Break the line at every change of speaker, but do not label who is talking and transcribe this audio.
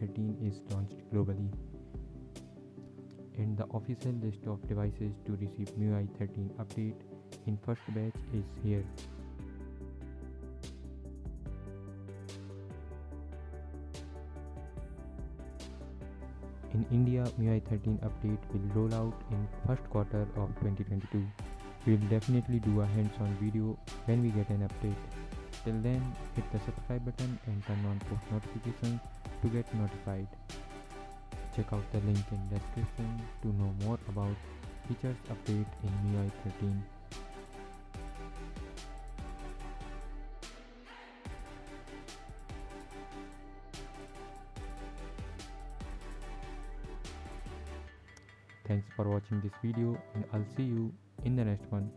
13 is launched globally, and the official list of devices to receive MiUI 13 update in first batch is here. In India, MiUI 13 update will roll out in first quarter of 2022. We will definitely do a hands-on video when we get an update. Till then, hit the subscribe button and turn on post notifications to get notified. Check out the link in description to know more about features update in MiUI 13. Thanks for watching this video, and I'll see you in the next one.